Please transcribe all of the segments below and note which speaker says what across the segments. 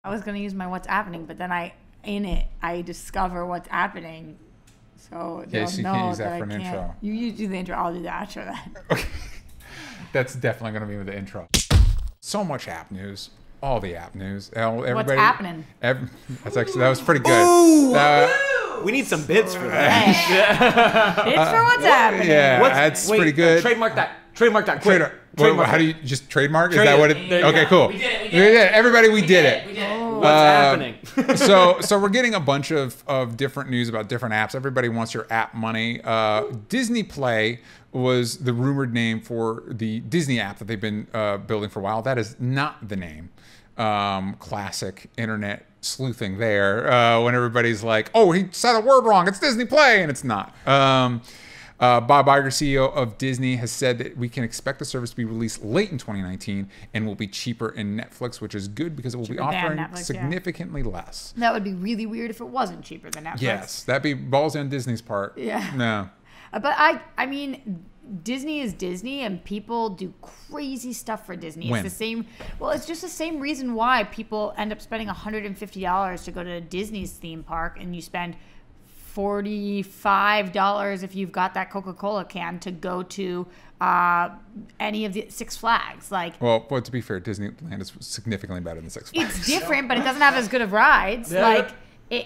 Speaker 1: I was gonna use my what's happening, but then I discover what's happening. So
Speaker 2: Yeah, so you can't use that for an intro.
Speaker 1: You do the intro, I'll do the outro then.
Speaker 2: Okay. That's definitely going to be with the intro. So much app news. All the app news. Everybody,
Speaker 1: what's happening?
Speaker 2: That was pretty good.
Speaker 3: We need some bits for that.
Speaker 1: It's for what's happening.
Speaker 2: Yeah, that's pretty good.
Speaker 3: Trademark that. Trademark that. Quick.
Speaker 2: How do you just trademark? Is that what it? Okay, cool.
Speaker 4: We did it.
Speaker 2: Everybody, we did it.
Speaker 3: What's happening?
Speaker 2: so we're getting a bunch of different news about different apps. Everybody wants your app money. Disney Play was the rumored name for the Disney app that they've been building for a while. That is not the name. Classic internet sleuthing there. When everybody's like, "Oh, he said a word wrong. It's Disney Play," and it's not. Bob Iger, CEO of Disney, has said that we can expect the service to be released late in 2019 and will be cheaper in Netflix, which is good because it will be offering
Speaker 1: Netflix,
Speaker 2: significantly less.
Speaker 1: That would be really weird if it wasn't cheaper than Netflix.
Speaker 2: Yes, that'd be balls on Disney's part.
Speaker 1: Yeah.
Speaker 2: No.
Speaker 1: But I mean, Disney is Disney, and people do crazy stuff for Disney.
Speaker 2: When?
Speaker 1: It's the same. Well, it's just the same reason why people end up spending $150 to go to Disney's theme park, and you spend $45 if you've got that Coca-Cola can to go to any of the Six Flags.
Speaker 2: Well, to be fair, Disneyland is significantly better than Six Flags.
Speaker 1: It's different, but it doesn't have as good of rides.
Speaker 3: Yeah.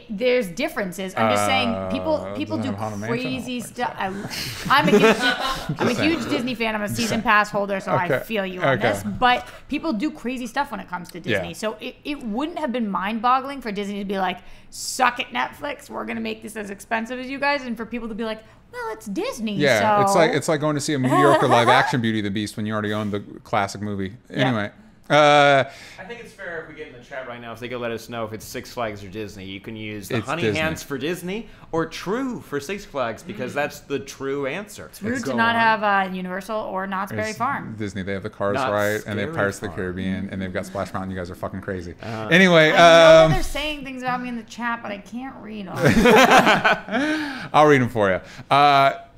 Speaker 1: There's differences. I'm just saying people do crazy stuff. I'm a huge Disney fan. I'm a season pass holder, so I feel you on this. But people do crazy stuff when it comes to Disney.
Speaker 2: Yeah.
Speaker 1: So it wouldn't have been mind-boggling for Disney to be like, "Suck it, Netflix. We're gonna make this as expensive as you guys," and for people to be like, "Well, it's Disney."
Speaker 2: Yeah,
Speaker 1: so.
Speaker 2: it's like going to see a mediocre live-action Beauty and the Beast when you already own the classic movie. Anyway.
Speaker 3: I think it's fair if we get in the chat right now, if they could let us know if it's Six Flags or Disney. You can use the Honey
Speaker 2: Disney.
Speaker 3: Hands for Disney or True for Six Flags because that's the true answer.
Speaker 1: It's rude to not have Universal or Knott's Berry Farm.
Speaker 2: Disney, they have the Cars ride, and they have Pirates of the Caribbean, and they've got Splash Mountain. You guys are fucking crazy. Anyway,
Speaker 1: I know that they're saying things about me in the chat, but I can't read them.
Speaker 2: I'll read them for you.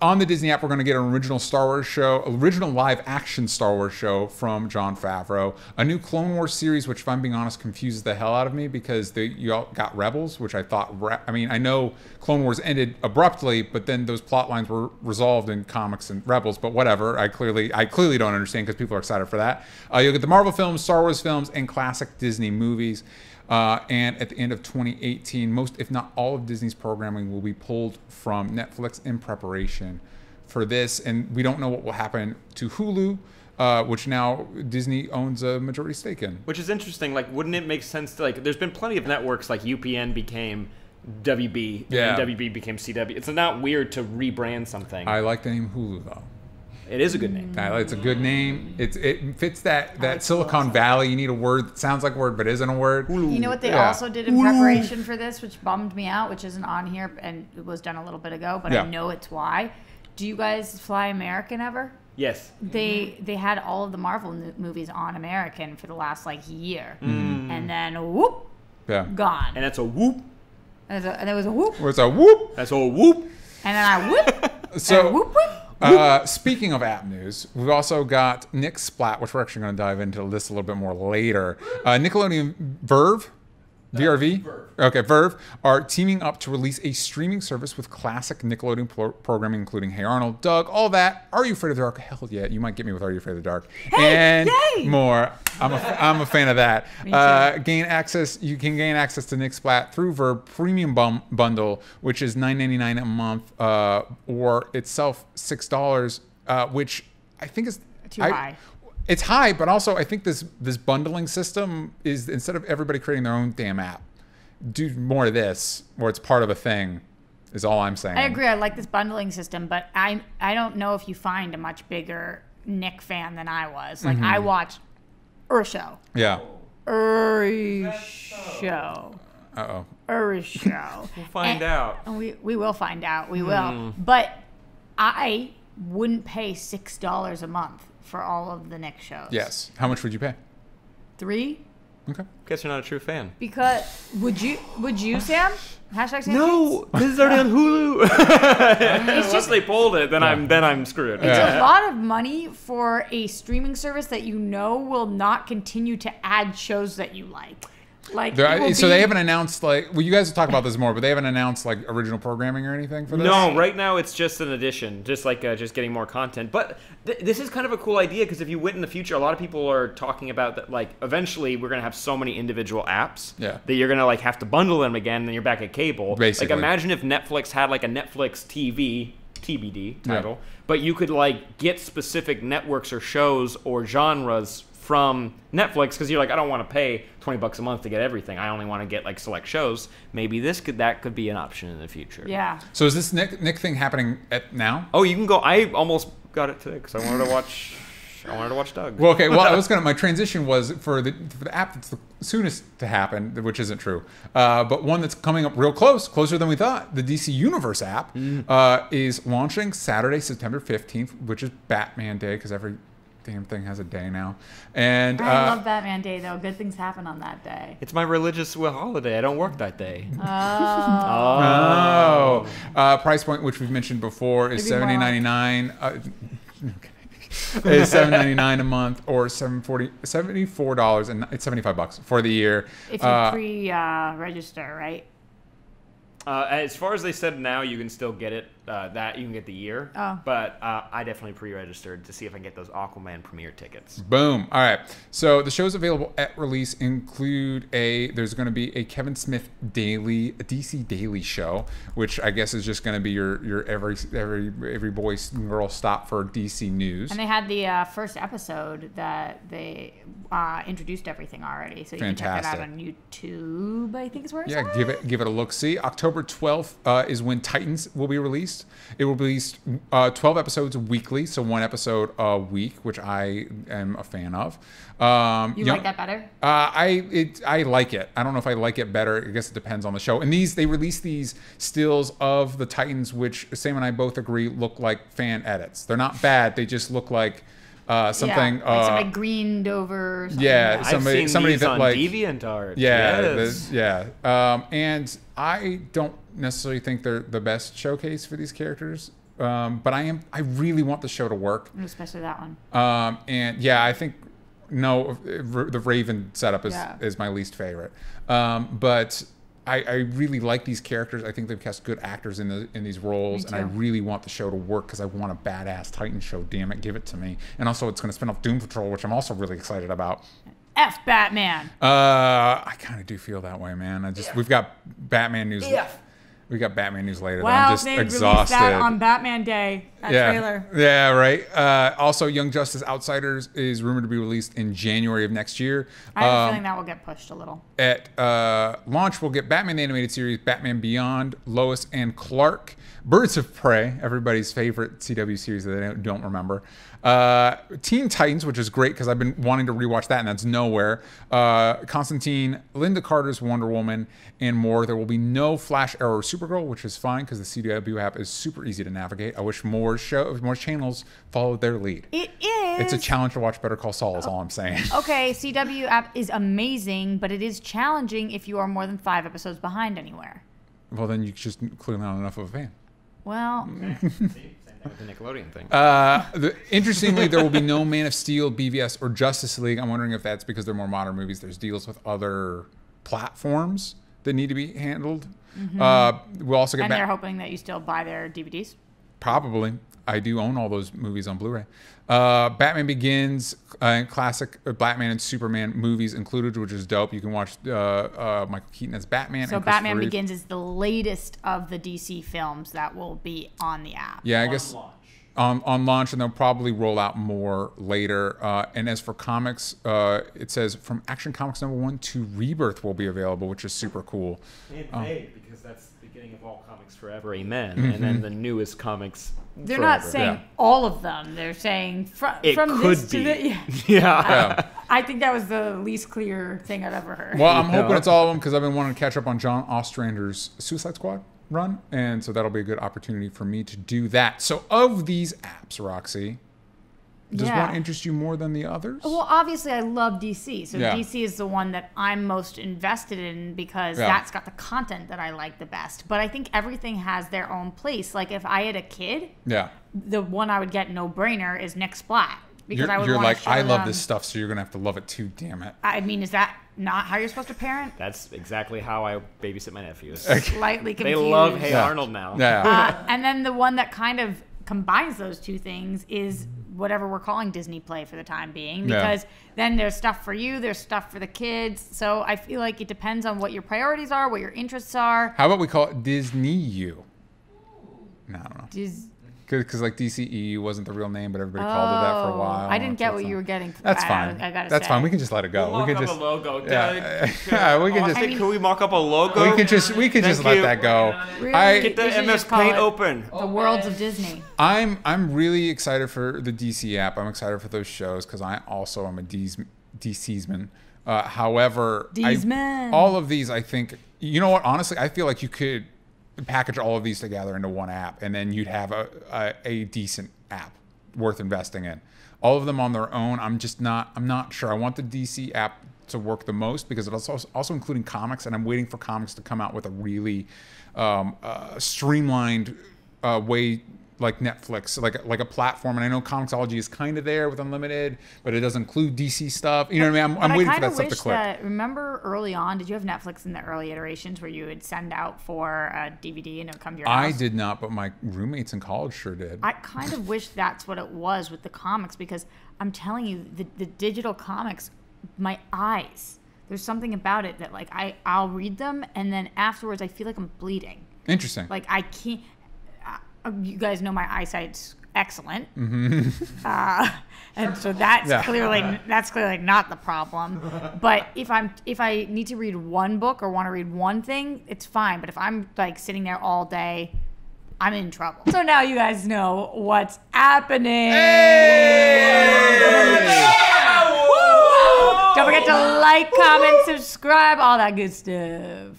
Speaker 2: On the Disney app, we're going to get an original live-action Star Wars show from Jon Favreau. A new Clone Wars series, which, if I'm being honest, confuses the hell out of me because you all got Rebels, which I thought... I know Clone Wars ended abruptly, but then those plot lines were resolved in comics and Rebels, but whatever. I clearly don't understand because people are excited for that. You'll get the Marvel films, Star Wars films, and classic Disney movies. And at the end of 2018, most, if not all, of Disney's programming will be pulled from Netflix in preparation for this. And we don't know what will happen to Hulu, which now Disney owns a majority stake in.
Speaker 3: Which is interesting. Wouldn't it make sense to, there's been plenty of networks like UPN became WB, and WB became CW. It's not weird to rebrand something.
Speaker 2: I like the name Hulu, though.
Speaker 3: It is a good name.
Speaker 2: It's a good name. It fits that Silicon Valley. You need a word that sounds like a word but isn't a word.
Speaker 1: You know what they also did in preparation for this, which bummed me out, which isn't on here, and it was done a little bit ago, but I know it's why. Do you guys fly American ever?
Speaker 3: Yes.
Speaker 1: They had all of the Marvel movies on American for the last year, and then whoop, gone.
Speaker 3: And that's a whoop.
Speaker 1: And there was a whoop.
Speaker 2: It's a whoop.
Speaker 3: That's a whoop.
Speaker 1: And then I whoop.
Speaker 2: So
Speaker 1: and whoop whoop.
Speaker 2: Speaking of app news, we've also got Nick Splat, which we're actually going to dive into this a little bit more later. Nickelodeon VRV? Okay, VRV are teaming up to release a streaming service with classic Nickelodeon programming, including Hey Arnold, Doug, all that. Are You Afraid of the Dark? Hell yeah, you might get me with Are You Afraid of the Dark, and more. I'm a fan of that. You can gain access to Nick Splat through VRV Premium Bundle, which is $9.99 a month, or itself $6, which I think is
Speaker 1: too high.
Speaker 2: It's high, but also I think this bundling system is, instead of everybody creating their own damn app, do more of this, or it's part of a thing, is all I'm saying.
Speaker 1: I agree. I like this bundling system, but I don't know if you find a much bigger Nick fan than I was. I watched Show.
Speaker 2: Yeah.
Speaker 1: Show.
Speaker 2: Uh-oh.
Speaker 1: Show.
Speaker 3: We'll find out.
Speaker 1: We will find out. We will. But I wouldn't pay $6 a month for all of the Nick shows.
Speaker 2: Yes. How much would you pay?
Speaker 1: $3.
Speaker 2: Okay.
Speaker 3: Guess you're not a true fan.
Speaker 1: Because would you, Sam? Hashtag Sam
Speaker 3: No, this is already on Hulu. Unless they pulled it, then I'm screwed.
Speaker 1: It's a lot of money for a streaming service that will not continue to add shows that you like. Like,
Speaker 2: so they haven't announced well, you guys will talk about this more, but they haven't announced like original programming or anything for this.
Speaker 3: No, right now it's just an addition, just like just getting more content. But this is kind of a cool idea because if you went in the future, a lot of people are talking about that. Like eventually, we're gonna have so many individual apps that you're gonna like have to bundle them again, and then you're back at cable.
Speaker 2: Basically,
Speaker 3: like imagine if Netflix had like a Netflix TV TBD title, but you could like get specific networks or shows or genres from Netflix because you're like, I don't want to pay $20 a month to get everything. I only want to get like select shows. Maybe that could be an option in the future.
Speaker 1: Yeah.
Speaker 2: So is this Nick thing happening now?
Speaker 3: Oh, you can go. I almost got it today because I wanted to watch. Doug.
Speaker 2: Well, okay. Well, my transition was for the app that's the soonest to happen, which isn't true, but one that's coming up real closer than we thought. The DC Universe app is launching Saturday, September 15th, which is Batman Day because every damn thing has a day now. And
Speaker 1: I love Batman Day though. Good things happen on that day.
Speaker 3: It's my religious holiday. I don't work that day.
Speaker 2: Price point, which we've mentioned before, is $70.99. Is $7.99 a month or $74, and it's $75 for the year.
Speaker 1: If you pre-register, right?
Speaker 3: As far as they said now, you can still get it. That you can get the year. Oh. But I definitely pre-registered to see if I can get those Aquaman premiere tickets.
Speaker 2: Boom. All right. So the shows available at release include there's going to be a Kevin Smith DC Daily show, which I guess is just going to be your every boy girl stop for DC news.
Speaker 1: And they had the first episode that they introduced everything already, so you can check it out on YouTube. I think is where it's at.
Speaker 2: give it a look. See, October 12th is when Titans will be released. It will be released 12 episodes weekly, so one episode a week, which I am a fan of.
Speaker 1: You like that better?
Speaker 2: I like it. I don't know if I like it better. I guess it depends on the show. And they release these stills of the Titans, which Sam and I both agree look like fan edits. They're not bad. They just look like something
Speaker 1: like somebody greened over. Something
Speaker 3: I've seen these
Speaker 2: that
Speaker 3: on
Speaker 2: like
Speaker 3: DeviantArt.
Speaker 2: And I don't necessarily think they're the best showcase for these characters, but I really want the show to work,
Speaker 1: especially that one.
Speaker 2: I think the Raven setup is my least favorite, but I really like these characters. I think they've cast good actors in these roles, and I really want the show to work because I want a badass Titan show. Damn it, give it to me! And also, it's going to spin off Doom Patrol, which I'm also really excited about.
Speaker 1: F Batman.
Speaker 2: I kind of do feel that way, man. We've got Batman news. We got Batman news later.
Speaker 1: Wow,
Speaker 2: I'm just
Speaker 1: they
Speaker 2: exhausted.
Speaker 1: Released that on Batman Day. That trailer.
Speaker 2: Yeah, right. Also, Young Justice Outsiders is rumored to be released in January of next year.
Speaker 1: I have a feeling that will get pushed a little.
Speaker 2: At launch, we'll get Batman the Animated Series, Batman Beyond, Lois and Clark, Birds of Prey, everybody's favorite CW series that they don't remember. Teen Titans, which is great because I've been wanting to rewatch that, and that's nowhere. Constantine, Linda Carter's Wonder Woman, and more. There will be no Flash, Arrow, or Supergirl, which is fine because the CW app is super easy to navigate. I wish more channels followed their lead.
Speaker 1: It is.
Speaker 2: It's a challenge to watch Better Call Saul, is all I'm saying.
Speaker 1: Okay, CW app is amazing, but it is challenging if you are more than 5 episodes behind anywhere.
Speaker 2: Well, then you just clearly not enough of a fan.
Speaker 1: Well...
Speaker 3: With the Nickelodeon thing.
Speaker 2: Interestingly, there will be no Man of Steel, BVS, or Justice League. I'm wondering if that's because they're more modern movies. There's deals with other platforms that need to be handled. We'll also get
Speaker 1: back. And they're hoping that you still buy their DVDs?
Speaker 2: Probably. I do own all those movies on Blu-ray. Batman Begins, classic Batman and Superman movies included, which is dope. You can watch Michael Keaton as Batman.
Speaker 1: So Batman Begins is the latest of the DC films that will be on the app.
Speaker 2: Yeah, I guess on launch, and they'll probably roll out more later. And as for comics, it says from Action Comics #1 to Rebirth will be available, which is super cool.
Speaker 3: Because that's the beginning of all comics forever, amen. And then the newest comics.
Speaker 1: They're not saying all of them. They're saying from this to the...
Speaker 3: Yeah.
Speaker 1: I think that was the least clear thing I've ever heard.
Speaker 2: Well, I'm hoping it's all of them because I've been wanting to catch up on John Ostrander's Suicide Squad run. And so that'll be a good opportunity for me to do that. So of these apps, Roxy, does one interest you more than the others?
Speaker 1: Well, obviously, I love DC. So DC is the one that I'm most invested in because that's got the content that I like the best. But I think everything has their own place. Like if I had a kid, the one I would get no-brainer is Nick Splat. because
Speaker 2: you're like, I love this stuff, so you're gonna have to love it too. Damn it.
Speaker 1: I mean, is that not how you're supposed to parent?
Speaker 3: That's exactly how I babysit my nephews.
Speaker 1: Slightly confused.
Speaker 3: They love Hey Arnold now.
Speaker 2: Yeah.
Speaker 1: And then the one that kind of combines those two things is whatever we're calling Disney Play for the time being, because then there's stuff for you, there's stuff for the kids. So I feel like it depends on what your priorities are, what your interests are.
Speaker 2: How about we call it Disney U? No, I don't know. Because like DCEU wasn't the real name, but everybody called it that for a while.
Speaker 1: I didn't get what you were getting.
Speaker 2: That's fine. That's fine. We can just let it go.
Speaker 3: We'll
Speaker 2: we can
Speaker 3: mock
Speaker 2: just
Speaker 3: up a logo.
Speaker 2: Yeah, we can just.
Speaker 3: Can we mock up a logo?
Speaker 2: We can just let that go.
Speaker 1: Really?
Speaker 3: Get the MS Paint open.
Speaker 1: The worlds of Disney.
Speaker 2: I'm really excited for the DC app. I'm excited for those shows because I also am a DCsman. However, all of these, I think, you know what? Honestly, I feel like you could package all of these together into one app, and then you'd have a decent app worth investing in. All of them on their own, I'm not sure. I want the DC app to work the most because it's also including comics, and I'm waiting for comics to come out with a really streamlined way, like Netflix, like a platform. And I know Comixology is kind of there with Unlimited, but it doesn't include DC stuff. You know what I mean? I'm waiting for that stuff to click.
Speaker 1: Remember early on, did you have Netflix in the early iterations where you would send out for a DVD and it would come to your house?
Speaker 2: I did not, but my roommates in college sure did.
Speaker 1: I kind of wish that's what it was with the comics, because I'm telling you, the digital comics, my eyes, there's something about it that like I'll read them and then afterwards I feel like I'm bleeding.
Speaker 2: Interesting.
Speaker 1: Like I can't. You guys know my eyesight's excellent, and so that's clearly not the problem. But if I need to read one book or want to read one thing, it's fine. But if I'm like sitting there all day, I'm in trouble. So now you guys know what's happening. Don't forget to like, comment, subscribe, all that good stuff.